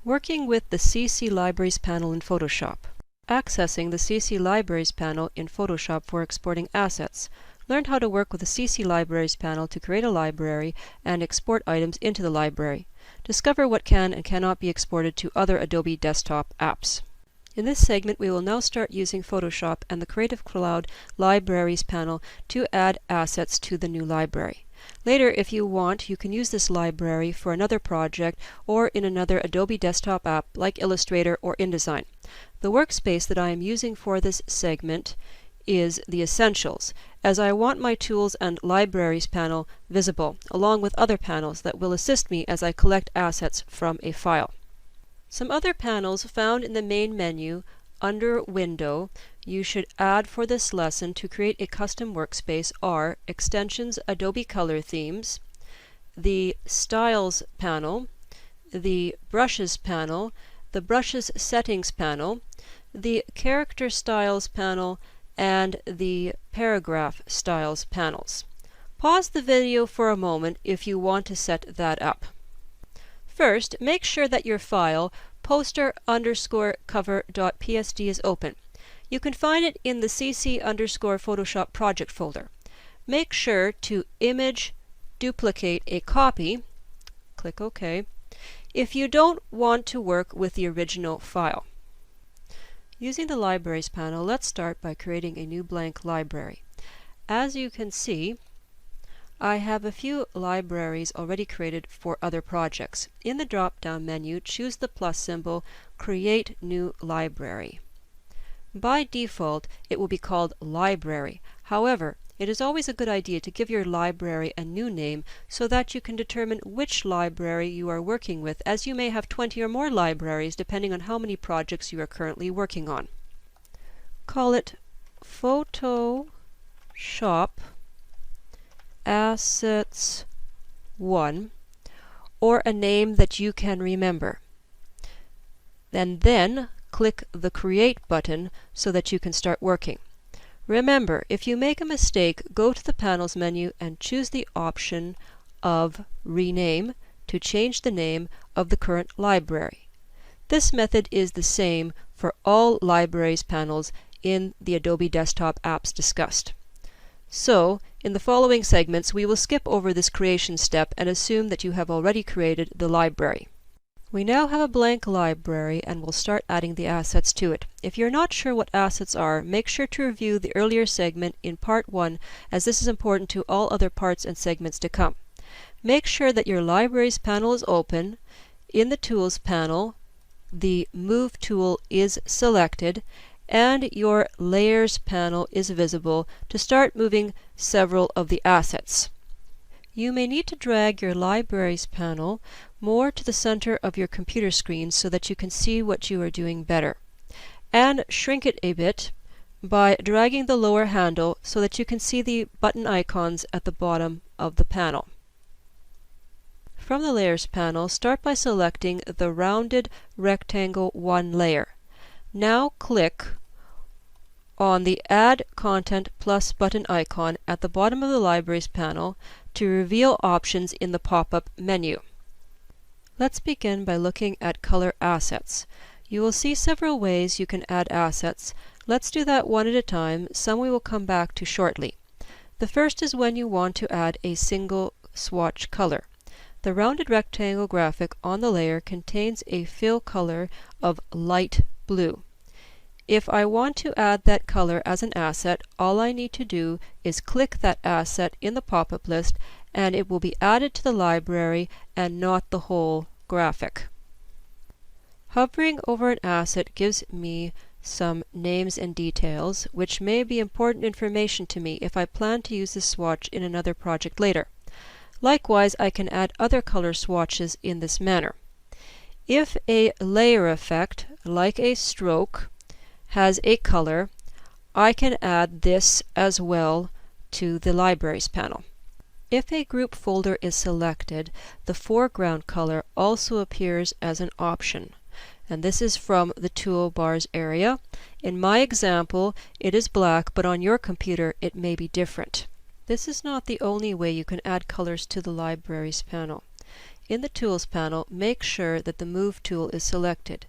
Working with the CC Libraries panel in Photoshop. Accessing the CC Libraries panel in Photoshop for exporting assets. Learn how to work with the CC Libraries panel to create a library and export items into the library. Discover what can and cannot be exported to other Adobe desktop apps. In this segment, we will now start using Photoshop and the Creative Cloud Libraries panel to add assets to the new library. Later, if you want, you can use this library for another project or in another Adobe desktop app like Illustrator or InDesign. The workspace that I am using for this segment is the Essentials, as I want my Tools and Libraries panel visible, along with other panels that will assist me as I collect assets from a file. Some other panels found in the main menu under Window you should add for this lesson to create a custom workspace are Extensions Adobe Color Themes, the Styles panel, the Brushes panel, the Brushes Settings panel, the Character Styles panel, and the Paragraph Styles panels. Pause the video for a moment if you want to set that up. First, make sure that your file poster_cover.psd is open. You can find it in the cc_Photoshop project folder. Make sure to image duplicate a copy. Click OK. If you don't want to work with the original file. Using the Libraries panel, let's start by creating a new blank library. As you can see, I have a few libraries already created for other projects. In the drop-down menu, choose the plus symbol, Create New Library. By default, it will be called Library. However, it is always a good idea to give your library a new name so that you can determine which library you are working with, as you may have 20 or more libraries depending on how many projects you are currently working on. Call it Photoshop Assets 1, or a name that you can remember. And then click the Create button so that you can start working. Remember, if you make a mistake, go to the Panels menu and choose the option of Rename to change the name of the current library. This method is the same for all Libraries panels in the Adobe desktop apps discussed. So, in the following segments, we will skip over this creation step and assume that you have already created the library. We now have a blank library and we'll start adding the assets to it. If you're not sure what assets are, make sure to review the earlier segment in Part 1, as this is important to all other parts and segments to come. Make sure that your Libraries panel is open. In the Tools panel, the Move tool is selected, and your Layers panel is visible to start moving several of the assets. You may need to drag your Libraries panel more to the center of your computer screen so that you can see what you are doing better. And shrink it a bit by dragging the lower handle so that you can see the button icons at the bottom of the panel. From the Layers panel, start by selecting the rounded rectangle 1 layer. Now click on the Add Content Plus button icon at the bottom of the Libraries panel to reveal options in the pop-up menu. Let's begin by looking at Color Assets. You will see several ways you can add assets. Let's do that one at a time. Some we will come back to shortly. The first is when you want to add a single swatch color. The rounded rectangle graphic on the layer contains a fill color of light blue. If I want to add that color as an asset, all I need to do is click that asset in the pop-up list and it will be added to the library and not the whole graphic. Hovering over an asset gives me some names and details, which may be important information to me if I plan to use this swatch in another project later. Likewise, I can add other color swatches in this manner. If a layer effect, like a stroke, has a color, I can add this as well to the Libraries panel. If a group folder is selected, the foreground color also appears as an option, and this is from the toolbars area. In my example, it is black, but on your computer it may be different. This is not the only way you can add colors to the Libraries panel. in the Tools panel, make sure that the Move tool is selected.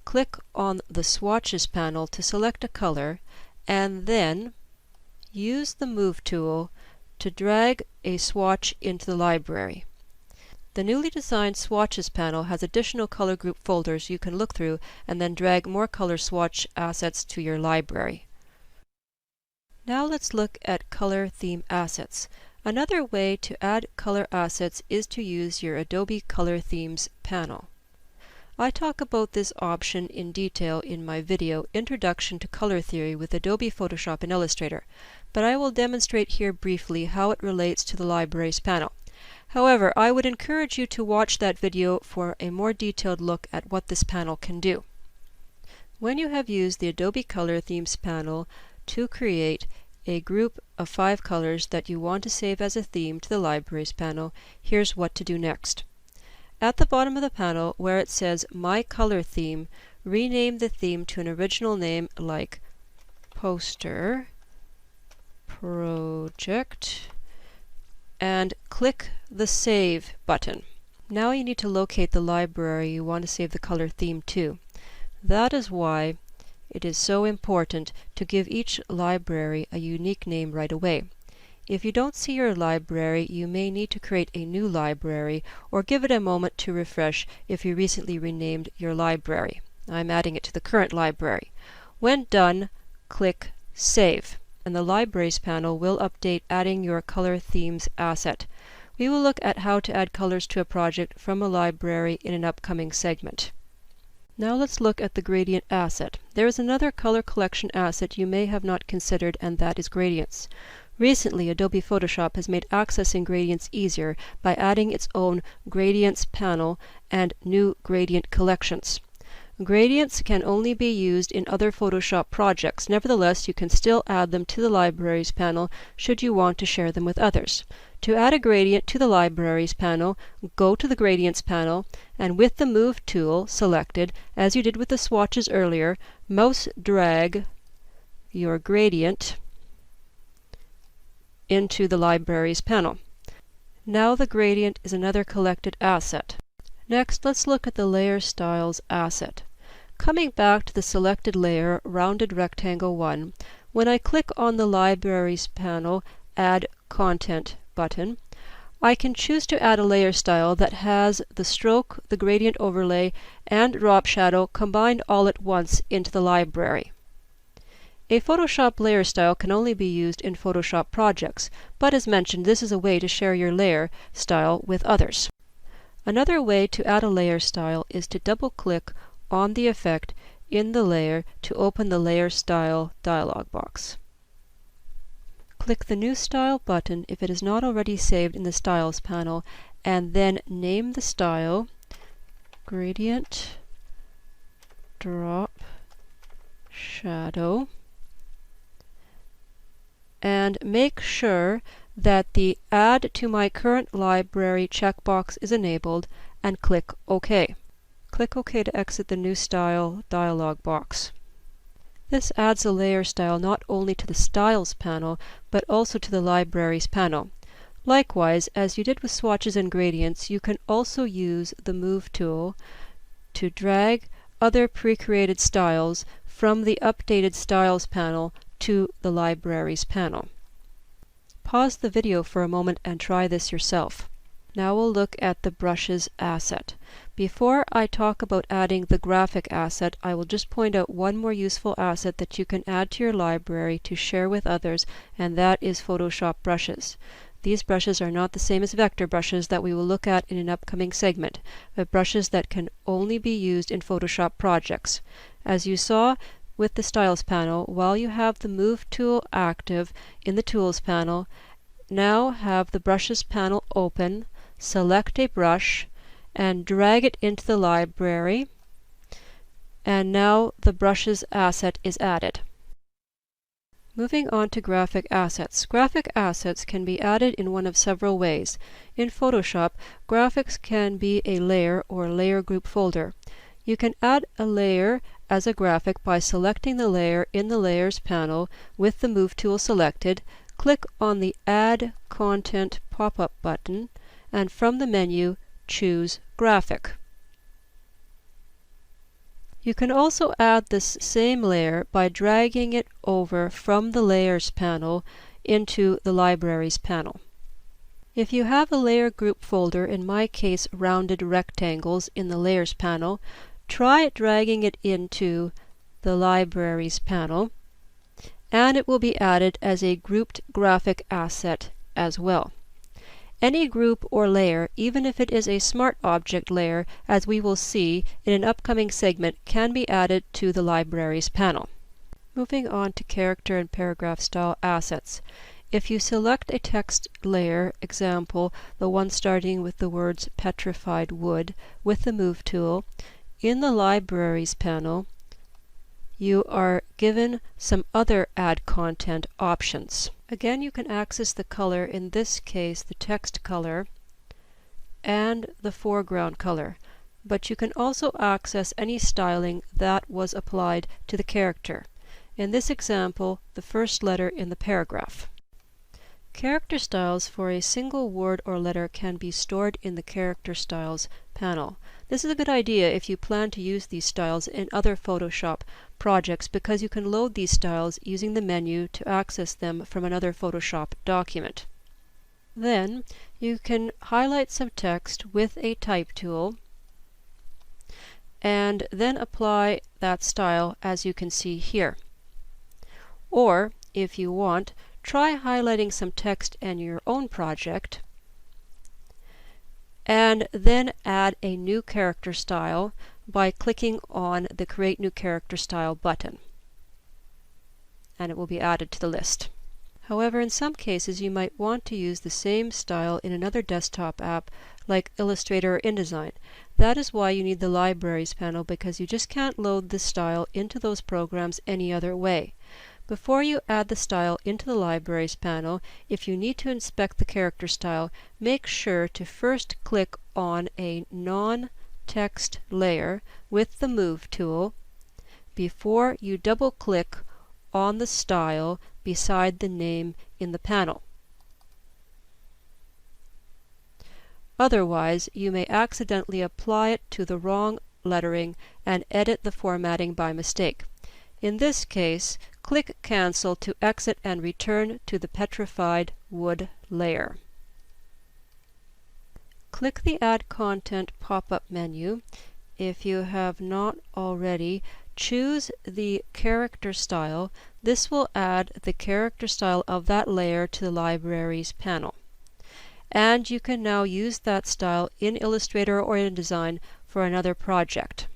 Click on the Swatches panel to select a color, and then use the Move tool to drag a swatch into the library. The newly designed Swatches panel has additional color group folders you can look through and then drag more color swatch assets to your library. Now let's look at color theme assets. Another way to add color assets is to use your Adobe Color Themes panel. I talk about this option in detail in my video Introduction to Color Theory with Adobe Photoshop and Illustrator, but I will demonstrate here briefly how it relates to the Libraries panel. However, I would encourage you to watch that video for a more detailed look at what this panel can do. When you have used the Adobe Color Themes panel to create a group of 5 colors that you want to save as a theme to the Libraries panel, here's what to do next. At the bottom of the panel, where it says My Color Theme, rename the theme to an original name like Poster Project and click the Save button. Now you need to locate the library you want to save the color theme to. That is why it is so important to give each library a unique name right away. If you don't see your library, you may need to create a new library or give it a moment to refresh if you recently renamed your library. I'm adding it to the current library. When done, click Save, and the Libraries panel will update adding your color themes asset. We will look at how to add colors to a project from a library in an upcoming segment. Now let's look at the gradient asset. There is another color collection asset you may have not considered, and that is gradients. Recently, Adobe Photoshop has made accessing gradients easier by adding its own Gradients panel and new gradient collections. Gradients can only be used in other Photoshop projects. Nevertheless, you can still add them to the Libraries panel should you want to share them with others. To add a gradient to the Libraries panel, go to the Gradients panel, and with the Move tool selected, as you did with the swatches earlier, mouse drag your gradient into the Libraries panel. Now the gradient is another collected asset. Next, let's look at the Layer Styles asset. Coming back to the selected layer, Rounded Rectangle 1, when I click on the Libraries panel Add Content button, I can choose to add a layer style that has the stroke, the gradient overlay, and drop shadow combined all at once into the library. A Photoshop layer style can only be used in Photoshop projects, but as mentioned, this is a way to share your layer style with others. Another way to add a layer style is to double-click on the effect in the layer to open the Layer Style dialog box. Click the New Style button if it is not already saved in the Styles panel, and then name the style Gradient Drop Shadow, and make sure that the Add to My Current Library checkbox is enabled, and click OK. Click OK to exit the New Style dialog box. This adds a layer style not only to the Styles panel, but also to the Libraries panel. Likewise, as you did with swatches and gradients, you can also use the Move tool to drag other pre-created styles from the updated Styles panel to the Libraries panel. Pause the video for a moment and try this yourself. Now we'll look at the Brushes asset. Before I talk about adding the graphic asset, I will just point out one more useful asset that you can add to your library to share with others, and that is Photoshop brushes. These brushes are not the same as vector brushes that we will look at in an upcoming segment, but brushes that can only be used in Photoshop projects. As you saw with the Styles panel, while you have the Move tool active in the Tools panel, now have the Brushes panel open, select a brush, and drag it into the library, and now the Brushes asset is added. Moving on to graphic assets. Graphic assets can be added in one of several ways. In Photoshop, graphics can be a layer or layer group folder. You can add a layer as a graphic by selecting the layer in the Layers panel with the Move tool selected, click on the Add Content pop-up button, and from the menu, choose Graphic. You can also add this same layer by dragging it over from the Layers panel into the Libraries panel. If you have a layer group folder, in my case rounded rectangles, in the Layers panel, try dragging it into the Libraries panel, and it will be added as a grouped graphic asset as well. Any group or layer, even if it is a Smart Object layer, as we will see in an upcoming segment, can be added to the Libraries panel. Moving on to character and paragraph style assets. If you select a text layer, example, the one starting with the words petrified wood, with the Move tool, in the Libraries panel, you are given some other Add Content options. Again, you can access the color, in this case the text color, and the foreground color, but you can also access any styling that was applied to the character. In this example, the first letter in the paragraph. Character styles for a single word or letter can be stored in the Character Styles panel. This is a good idea if you plan to use these styles in other Photoshop projects, because you can load these styles using the menu to access them from another Photoshop document. Then you can highlight some text with a Type tool and then apply that style as you can see here. Or, if you want, try highlighting some text in your own project and then add a new character style by clicking on the Create New Character Style button, and it will be added to the list. However, in some cases you might want to use the same style in another desktop app like Illustrator or InDesign. That is why you need the Libraries panel, because you just can't load this style into those programs any other way. Before you add the style into the Libraries panel, if you need to inspect the character style, make sure to first click on a non-text layer with the Move tool before you double-click on the style beside the name in the panel. Otherwise, you may accidentally apply it to the wrong lettering and edit the formatting by mistake. In this case, click Cancel to exit and return to the petrified wood layer. Click the Add Content pop-up menu. If you have not already, choose the character style. This will add the character style of that layer to the Libraries panel. And you can now use that style in Illustrator or InDesign for another project.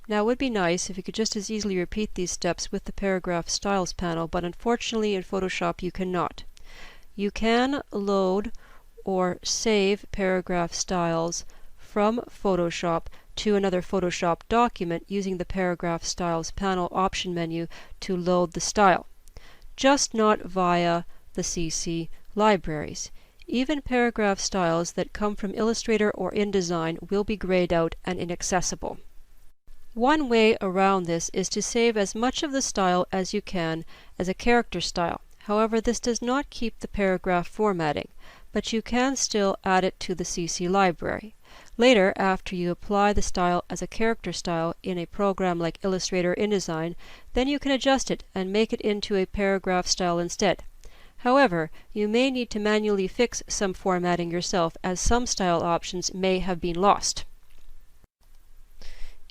Now, it would be nice if you could just as easily repeat these steps with the Paragraph Styles panel, but unfortunately in Photoshop you cannot. You can load or save paragraph styles from Photoshop to another Photoshop document using the Paragraph Styles panel option menu to load the style, just not via the CC Libraries. Even paragraph styles that come from Illustrator or InDesign will be grayed out and inaccessible. One way around this is to save as much of the style as you can as a character style. However, this does not keep the paragraph formatting, but you can still add it to the CC library. Later, after you apply the style as a character style in a program like Illustrator or InDesign, then you can adjust it and make it into a paragraph style instead. However, you may need to manually fix some formatting yourself, as some style options may have been lost.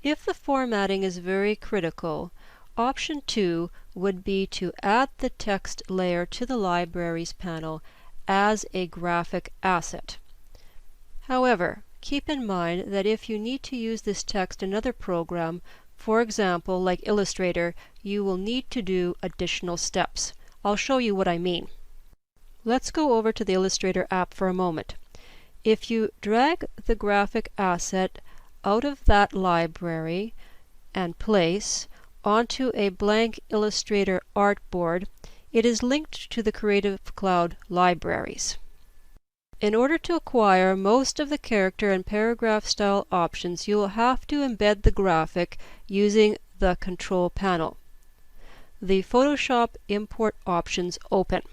If the formatting is very critical, option 2 would be to add the text layer to the Libraries panel as a graphic asset. However, keep in mind that if you need to use this text in another program, for example like Illustrator, you will need to do additional steps. I'll show you what I mean. Let's go over to the Illustrator app for a moment. If you drag the graphic asset out of that library and place onto a blank Illustrator artboard, it is linked to the Creative Cloud libraries. In order to acquire most of the character and paragraph style options, you will have to embed the graphic using the Control panel. The Photoshop Import options open.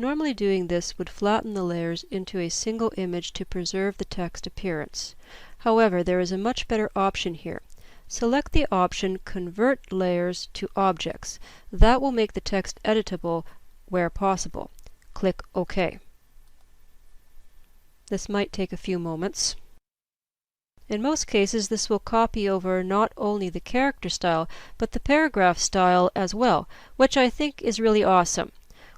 Normally doing this would flatten the layers into a single image to preserve the text appearance. However, there is a much better option here. Select the option Convert Layers to Objects. That will make the text editable where possible. Click OK. This might take a few moments. In most cases, this will copy over not only the character style, but the paragraph style as well, which I think is really awesome.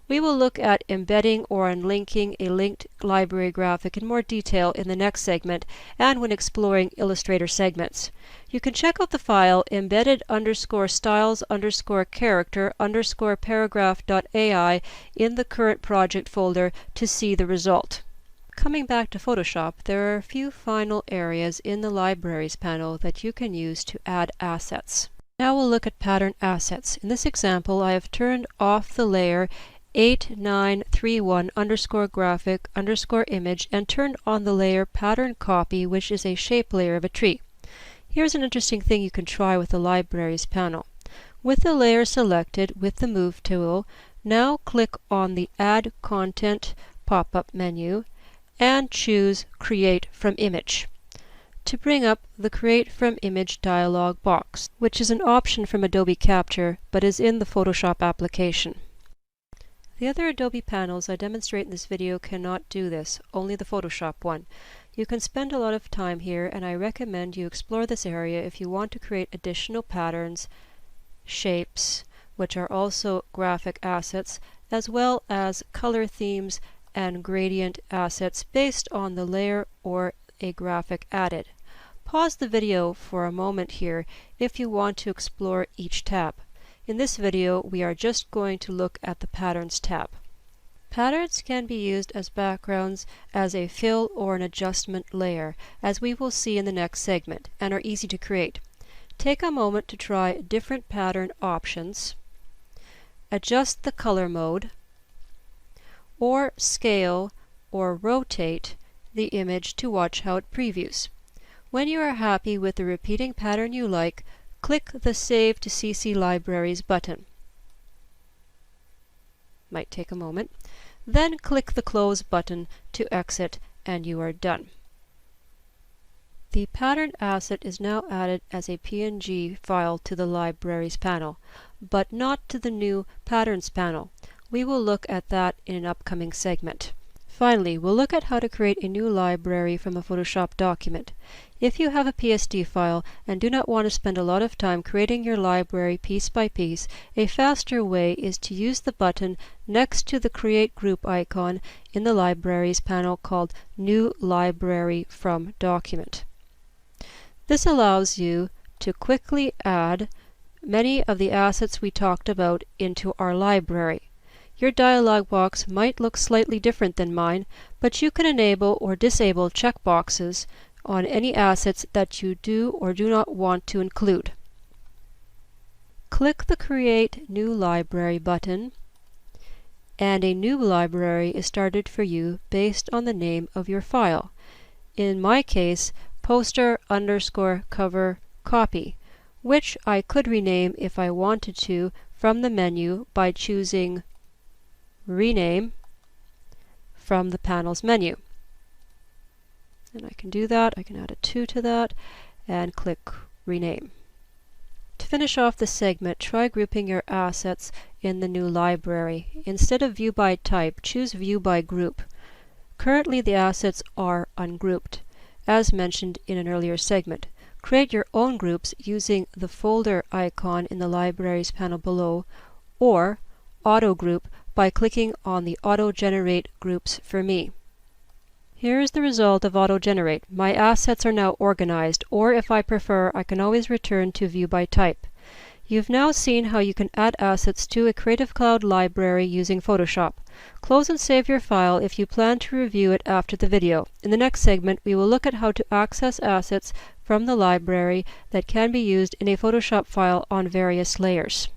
We will look at embedding or unlinking a linked library graphic in more detail in the next segment and when exploring Illustrator segments. You can check out the file embedded_styles_character_paragraph.ai in the current project folder to see the result. Coming back to Photoshop, there are a few final areas in the Libraries panel that you can use to add assets. Now we'll look at pattern assets. In this example, I have turned off the layer 8931_graphic_image and turned on the layer pattern copy, which is a shape layer of a tree. Here's an interesting thing you can try with the Libraries panel. With the layer selected with the Move tool, now click on the Add Content pop-up menu and choose Create from Image to bring up the Create from Image dialog box, which is an option from Adobe Capture but is in the Photoshop application. The other Adobe panels I demonstrate in this video cannot do this, only the Photoshop one. You can spend a lot of time here, and I recommend you explore this area if you want to create additional patterns, shapes, which are also graphic assets, as well as color themes and gradient assets based on the layer or a graphic added. Pause the video for a moment here if you want to explore each tab. In this video, we are just going to look at the Patterns tab. Patterns can be used as backgrounds, as a fill or an adjustment layer, as we will see in the next segment, and are easy to create. Take a moment to try different pattern options, adjust the color mode, or scale or rotate the image to watch how it previews. When you are happy with the repeating pattern you like, click the Save to CC Libraries button. Might take a moment. Then click the Close button to exit and you are done. The pattern asset is now added as a PNG file to the Libraries panel, but not to the new Patterns panel. We will look at that in an upcoming segment. Finally, we'll look at how to create a new library from a Photoshop document. If you have a PSD file and do not want to spend a lot of time creating your library piece by piece, a faster way is to use the button next to the Create Group icon in the Libraries panel called New Library from Document. This allows you to quickly add many of the assets we talked about into our library. Your dialog box might look slightly different than mine, but you can enable or disable checkboxes on any assets that you do or do not want to include. Click the Create New Library button, and a new library is started for you based on the name of your file. In my case, poster_cover copy, which I could rename if I wanted to from the menu by choosing Rename from the panel's menu. And I can do that. I can add a 2 to that and click Rename. To finish off the segment, try grouping your assets in the new library. Instead of View by Type, choose View by Group. Currently the assets are ungrouped, as mentioned in an earlier segment. Create your own groups using the folder icon in the Libraries panel below, or Auto Group by clicking on the Auto Generate Groups for me. Here is the result of Auto Generate. My assets are now organized, or if I prefer, I can always return to View by Type. You've now seen how you can add assets to a Creative Cloud library using Photoshop. Close and save your file if you plan to review it after the video. In the next segment, we will look at how to access assets from the library that can be used in a Photoshop file on various layers.